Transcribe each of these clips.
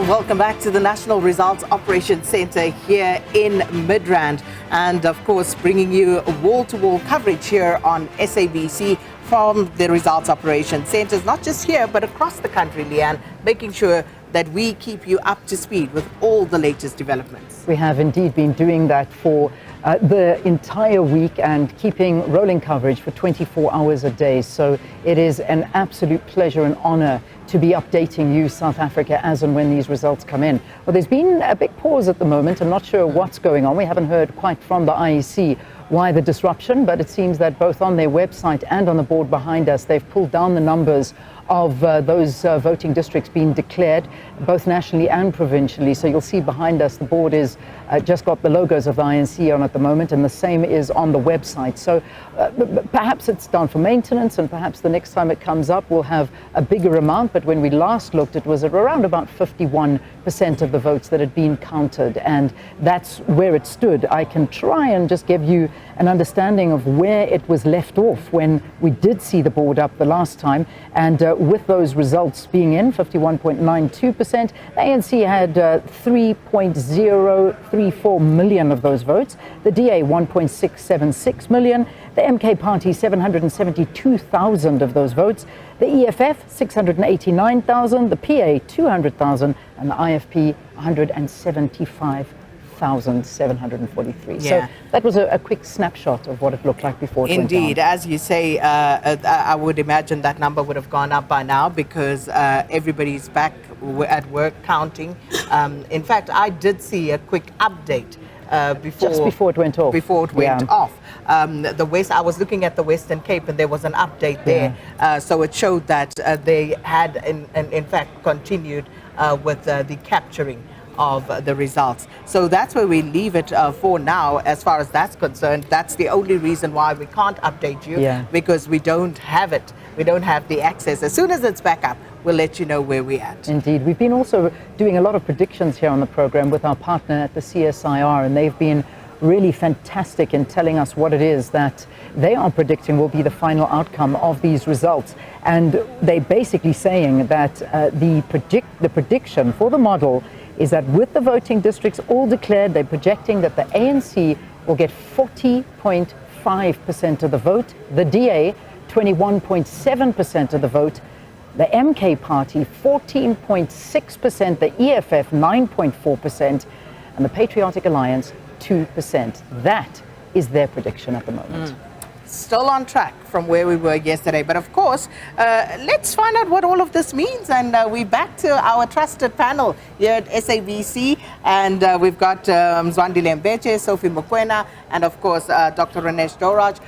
Welcome back to the National Results Operations Centre here in Midrand, and of course bringing you wall-to-wall coverage here on SABC from the Results Operations Centres, not just here but across the country, Leanne, making sure that we keep you up to speed with all the latest developments. We have indeed been doing that for the entire week and keeping rolling coverage for 24 hours a day. So it is an absolute pleasure and honour to be updating you, South Africa, as and when these results come in. Well, there's been a big pause at the moment. I'm not sure what's going on. We haven't heard quite from the IEC why the disruption, but it seems that both on their website and on the board behind us, they've pulled down the numbers of those voting districts being declared, both nationally and provincially. So you'll see behind us, the board is just got the logos of the INC on at the moment, and the same is on the website. So perhaps it's down for maintenance, and perhaps the next time it comes up, we'll have a bigger amount. But when we last looked, it was at around about 51% of the votes that had been counted, and that's where it stood. I can try and just give you an understanding of where it was left off when we did see the board up the last time, and with those results being in 51.92%, the ANC had 3.034 million of those votes, the DA 1.676 million, the MK Party 772,000 of those votes, the EFF 689,000, the PA 200,000, and the IFP 175,743. Yeah. So that was a quick snapshot of what it looked like before it went down. Indeed, as you say, I would imagine that number would have gone up by now because everybody's back at work counting. In fact, I did see a quick update just before it went off. Before it went off. The West, I was looking at the Western Cape, and there was an update there. So it showed that they had, in fact, continued with the capturing of the results. So that's where we leave it for now, as far as that's concerned. That's the only reason why we can't update you, because we don't have it. We don't have the access. As soon as it's back up, we'll let you know where we're at. Indeed. We've been also doing a lot of predictions here on the program with our partner at the CSIR, and they've been really fantastic in telling us what it is that they are predicting will be the final outcome of these results. And they're basically saying that the prediction for the model is that with the voting districts all declared, they're projecting that the ANC will get 40.5% of the vote, the DA 21.7% of the vote, the MK Party 14.6%, the EFF 9.4%, and the Patriotic Alliance 2%. That is their prediction at the moment. Still on track from where we were yesterday. But of course, let's find out what all of this means. And we're back to our trusted panel here at SABC. And we've got Mzwandile Mbeje, Sophie Mokoena, and of course, Dr. Ronesh Dhawraj,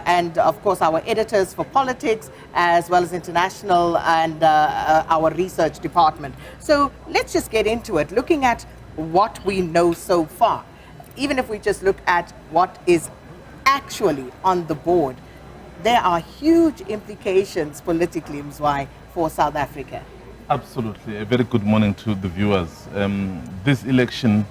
and of course, our editors for politics, as well as international, and our research department. So let's just get into it, looking at what we know so far. Even if we just look at what is actually on the board, there are huge implications politically, Mzwai, for South Africa. Absolutely. A very good morning to the viewers. This election,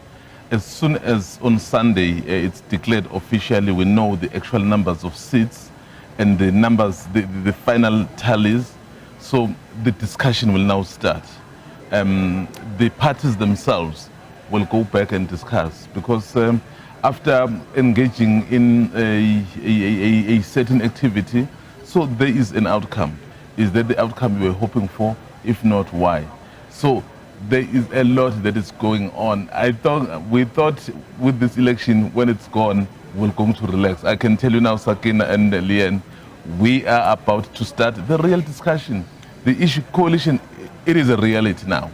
as soon as on Sunday it's declared officially, we know the actual numbers of seats and the numbers, the final tallies. So the discussion will now start. The parties themselves will go back and discuss, because after engaging in a certain activity, so there is an outcome. Is that the outcome we were hoping for? If not, why? So there is a lot that is going on. We thought with this election, when it's gone, we're going to relax. I can tell you now, Sakina and Leanne, we are about to start the real discussion. The issue coalition, it is a reality now.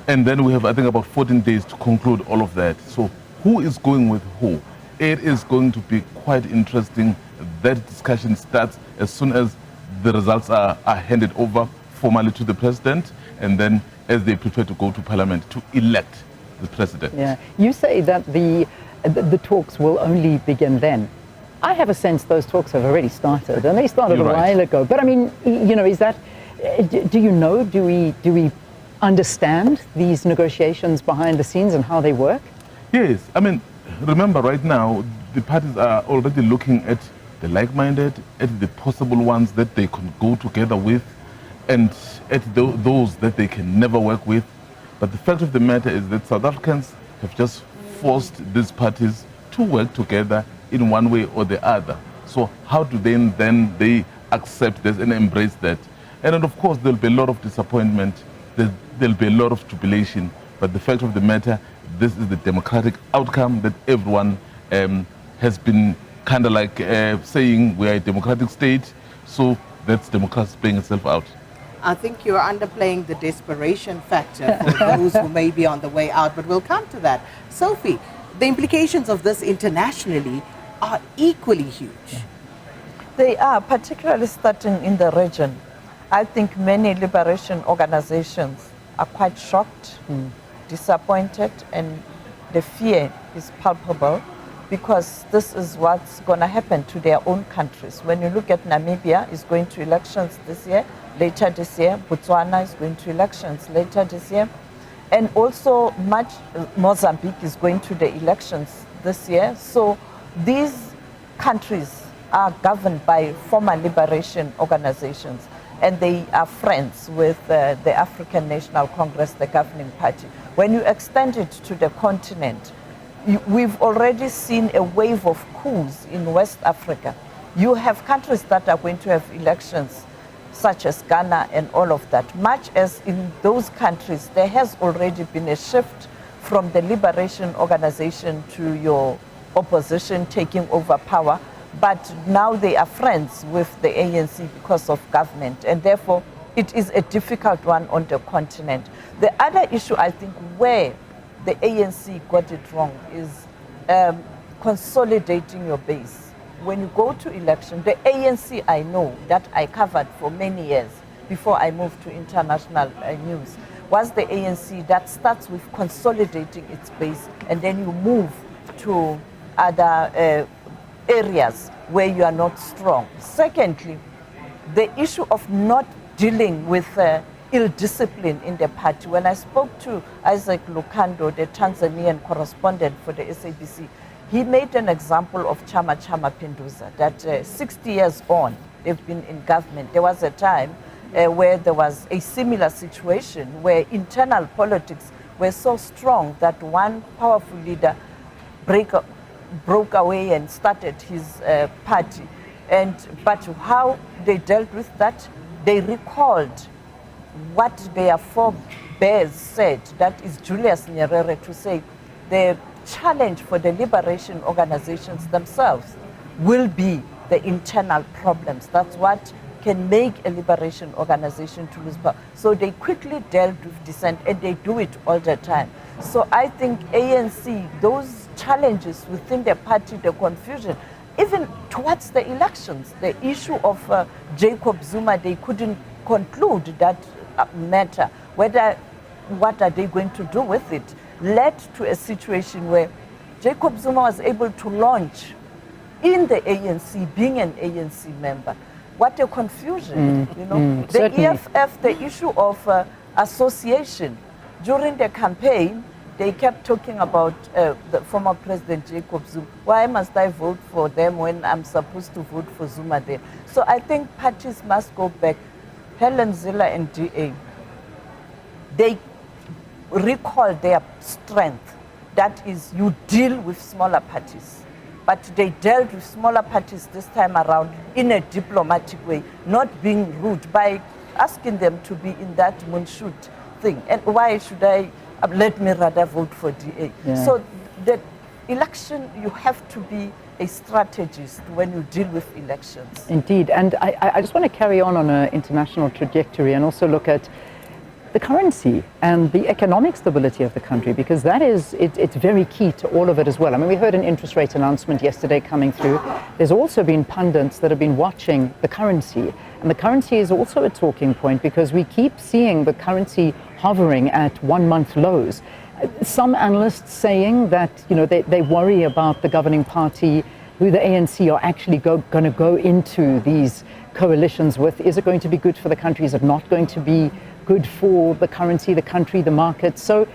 And then we have, I think, about 14 days to conclude all of that. So who is going with who? It is going to be quite interesting. That discussion starts as soon as the results are handed over formally to the president, and then as they prepare to go to parliament to elect the president. Yeah, you say that the talks will only begin then. I have a sense those talks have already started, and they started a while ago. But I mean, you know, is that, do you know, do we understand these negotiations behind the scenes and how they work? Yes, I mean, remember right now, the parties are already looking at the like-minded, at the possible ones that they can go together with, and at those that they can never work with. But the fact of the matter is that South Africans have just forced these parties to work together in one way or the other. So how do then they accept this and embrace that? And then of course there'll be a lot of disappointment, there'll be a lot of tribulation, but the fact of the matter, this is the democratic outcome that everyone has been kind of like saying we are a democratic state, so that's democracy playing itself out. I think you're underplaying the desperation factor for those who may be on the way out, but we'll come to that. Sophie, the implications of this internationally are equally huge. They are, particularly starting in the region. I think many liberation organizations are quite shocked, disappointed, and the fear is palpable because this is what's going to happen to their own countries. When you look at Namibia, is going to elections this year, later this year. Botswana is going to elections later this year. And also Mozambique is going to the elections this year. So these countries are governed by former liberation organizations, and they are friends with the African National Congress, the governing party. When you extend it to the continent, we've already seen a wave of coups in West Africa. You have countries that are going to have elections, such as Ghana and all of that. Much as in those countries, there has already been a shift from the liberation organization to your opposition taking over power, but now they are friends with the ANC because of government, and therefore it is a difficult one on the continent. The other issue, I think, where the ANC got it wrong is consolidating your base. When you go to election, the ANC I know that I covered for many years before I moved to international news was the ANC that starts with consolidating its base, and then you move to other areas where you are not strong. Secondly, the issue of not dealing with ill discipline in the party. When I spoke to Isaac Lukando, the Tanzanian correspondent for the SABC, he made an example of Chama Pinduza, that 60 years on, they've been in government. There was a time where there was a similar situation where internal politics were so strong that one powerful leader broke away and started his party. But how they dealt with that, they recalled what their forebears said, that is Julius Nyerere, to say the challenge for the liberation organizations themselves will be the internal problems. That's what can make a liberation organization to lose power. So they quickly dealt with dissent, and they do it all the time. So I think ANC, those challenges within the party, the confusion, even towards the elections, the issue of Jacob Zuma, they couldn't conclude that matter, what are they going to do with it, led to a situation where Jacob Zuma was able to launch in the ANC, being an ANC member. What a confusion, you know. The Certainly. EFF, the issue of association. During the campaign, they kept talking about the former President Jacob Zuma. Why must I vote for them when I'm supposed to vote for Zuma there? So I think parties must go back. Helen Zille and DA, they recall their strength. That is, you deal with smaller parties. But they dealt with smaller parties this time around in a diplomatic way, not being rude, by asking them to be in that Munshut thing. And why should let me rather vote for DA? Yeah. So the election, you have to be a strategist when you deal with elections. Indeed, and I just want to carry on an international trajectory and also look at the currency and the economic stability of the country, because that is, it's very key to all of it as well. I mean, we heard an interest rate announcement yesterday coming through. There's also been pundits that have been watching the currency, and the currency is also a talking point because we keep seeing the currency hovering at 1 month lows. Some analysts saying that, you know, they worry about the governing party, who the ANC are actually going to go into these coalitions with. Is it going to be good for the country? Is it not going to be good for the currency, the country, the market? So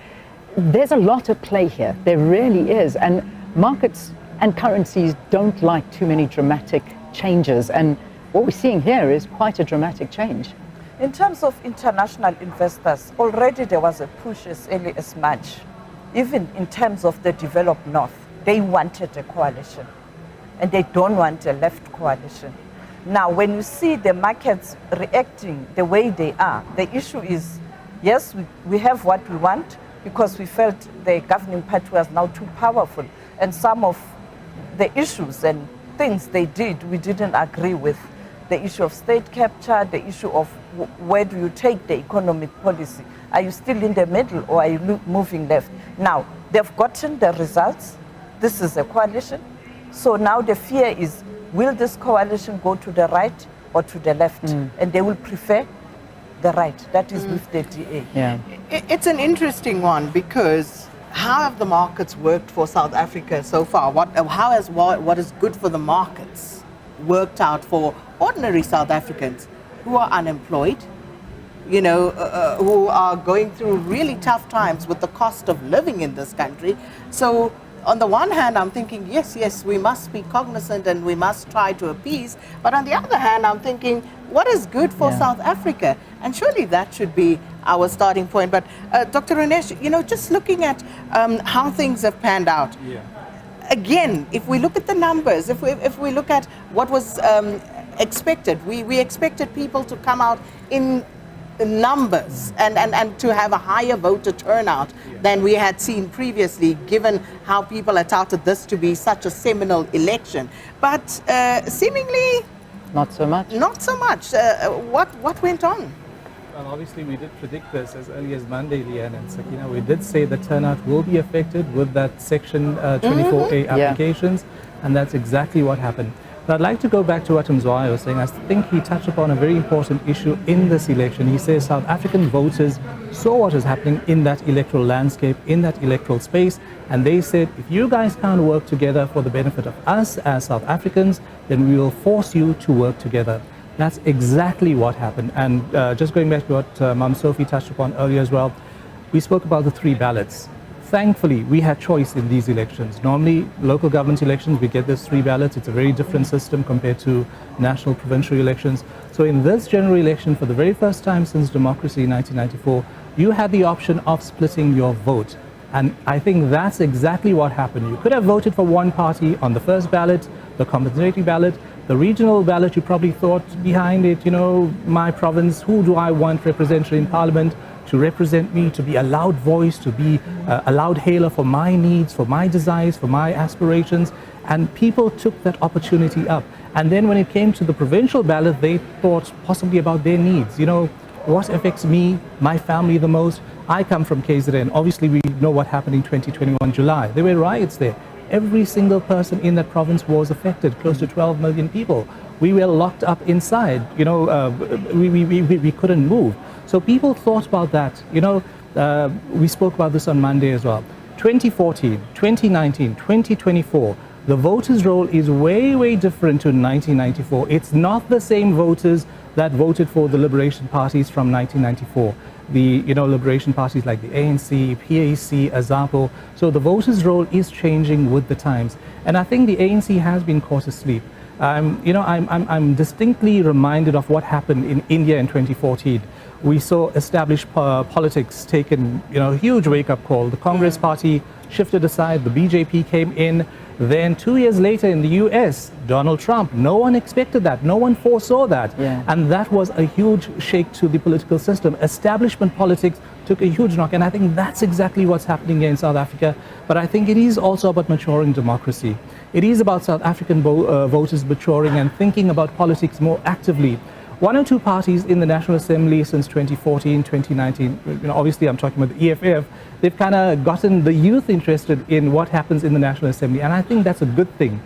there's a lot at play here. There really is. And markets and currencies don't like too many dramatic changes. And what we're seeing here is quite a dramatic change. In terms of international investors, already there was a push as early as March. Even in terms of the developed North, they wanted a coalition, and they don't want a left coalition. Now, when you see the markets reacting the way they are, the issue is, yes, we have what we want because we felt the governing party was now too powerful, and some of the issues and things they did, we didn't agree with. The issue of state capture, the issue of where do you take the economic policy? Are you still in the middle or are you moving left? Now, they've gotten the results. This is a coalition. So now the fear is, will this coalition go to the right or to the left? And they will prefer the right. That is with the DA. Yeah. It's an interesting one because how have the markets worked for South Africa so far? How has what is good for the markets worked out for ordinary South Africans who are unemployed, you know, who are going through really tough times with the cost of living in this country? So on the one hand, I'm thinking, yes, we must be cognizant and we must try to appease. But on the other hand, I'm thinking, what is good for South Africa? And surely that should be our starting point. But Dr. Ronesh, you know, just looking at how things have panned out. Again, if we look at the numbers, if we look at what was expected, we expected people to come out in numbers and to have a higher voter turnout than we had seen previously, given how people had touted this to be such a seminal election. But seemingly not so much. Not so much. What went on? Well, obviously we did predict this as early as Monday, Leanne and Sakina. We did say the turnout will be affected with that Section 24A applications, and that's exactly what happened. But I'd like to go back to what Mzwandile was saying. I think he touched upon a very important issue in this election. He says South African voters saw what is happening in that electoral landscape, in that electoral space, and they said, if you guys can't work together for the benefit of us as South Africans, then we will force you to work together. That's exactly what happened. And just going back to what Mom Sophie touched upon earlier as well, we spoke about the 3 ballots. Thankfully, we had choice in these elections. Normally, local government elections, we get this 3 ballots. It's a very different system compared to national provincial elections. So in this general election, for the very first time since democracy in 1994, you had the option of splitting your vote. And I think that's exactly what happened. You could have voted for one party on the first ballot, the compensatory ballot. The regional ballot, you probably thought behind it, you know, my province, who do I want represented in parliament to represent me, to be a loud voice, to be a loud hailer for my needs, for my desires, for my aspirations. And people took that opportunity up. And then when it came to the provincial ballot, they thought possibly about their needs. You know, what affects me, my family the most? I come from KZN. Obviously, we know what happened in 2021 July. There were riots there. Every single person in that province was affected, close to 12 million people. We were locked up inside, you know, we couldn't move. So people thought about that. You know, we spoke about this on Monday as well. 2014, 2019, 2024, the voters' roll is way, way different to 1994. It's not the same voters that voted for the liberation parties from 1994. The liberation parties like the ANC, PAC, AZAPO. So the voters' role is changing with the times. And I think the ANC has been caught asleep. I'm distinctly reminded of what happened in India in 2014. We saw established politics taken, a huge wake-up call. The Congress party shifted aside, the BJP came in. Then 2 years later in the US, Donald Trump, no one expected that, no one foresaw that. Yeah. And that was a huge shake to the political system. Establishment politics took a huge knock, and I think that's exactly what's happening here in South Africa. But I think it is also about maturing democracy. It is about South African voters maturing and thinking about politics more actively. One or two parties in the National Assembly since 2014, 2019, obviously I'm talking about the EFF, they've kind of gotten the youth interested in what happens in the National Assembly, and I think that's a good thing.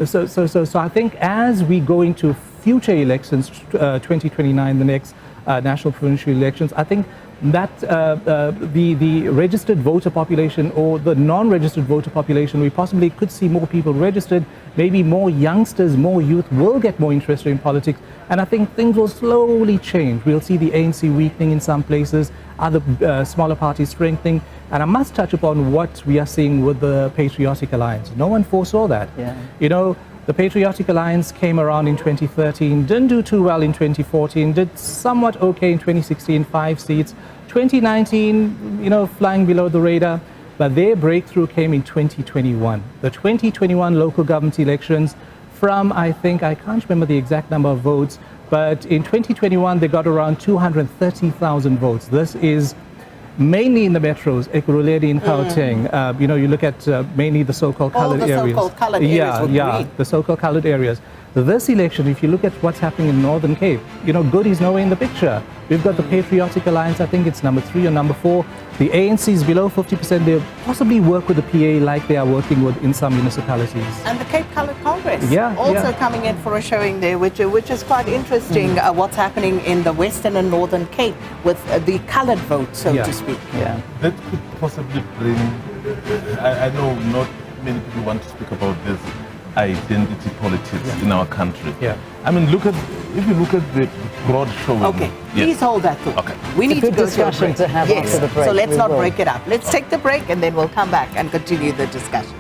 So I think as we go into future elections, 2029, the next national provincial elections, I think that the registered voter population or the non-registered voter population, we possibly could see more people registered, maybe more youngsters, more youth will get more interested in politics, and I think things will slowly change. We'll see the ANC weakening in some places, other smaller parties strengthening, and I must touch upon what we are seeing with the Patriotic Alliance. No one foresaw that. Yeah. The Patriotic Alliance came around in 2013, didn't do too well in 2014, did somewhat okay in 2016, 5 seats. 2019, flying below the radar, but their breakthrough came in 2021. The 2021 local government elections from, I can't remember the exact number of votes, but in 2021 they got around 230,000 votes. This is mainly in the metros, Ekurhuleni in Gauteng. You look at mainly the so-called colored areas. All the so-called colored areas with green. The so-called colored areas. This election, if you look at what's happening in Northern Cape, good is nowhere in the picture. We've got the Patriotic Alliance, I think it's number 3 or number 4. The ANC is below 50%. They'll possibly work with the PA like they are working with in some municipalities. And the Cape Coloured Congress also coming in for a showing there, which is quite interesting, what's happening in the Western and Northern Cape with the coloured vote, so to speak. Yeah. That could possibly bring, I know not many people want to speak about this, identity politics in our country. Yeah. I mean, if you look at the broad showing. Okay, please hold that thought. Okay. We need to go to a break. To have after the break. So let's not break it up. Let's take the break and then we'll come back and continue the discussion.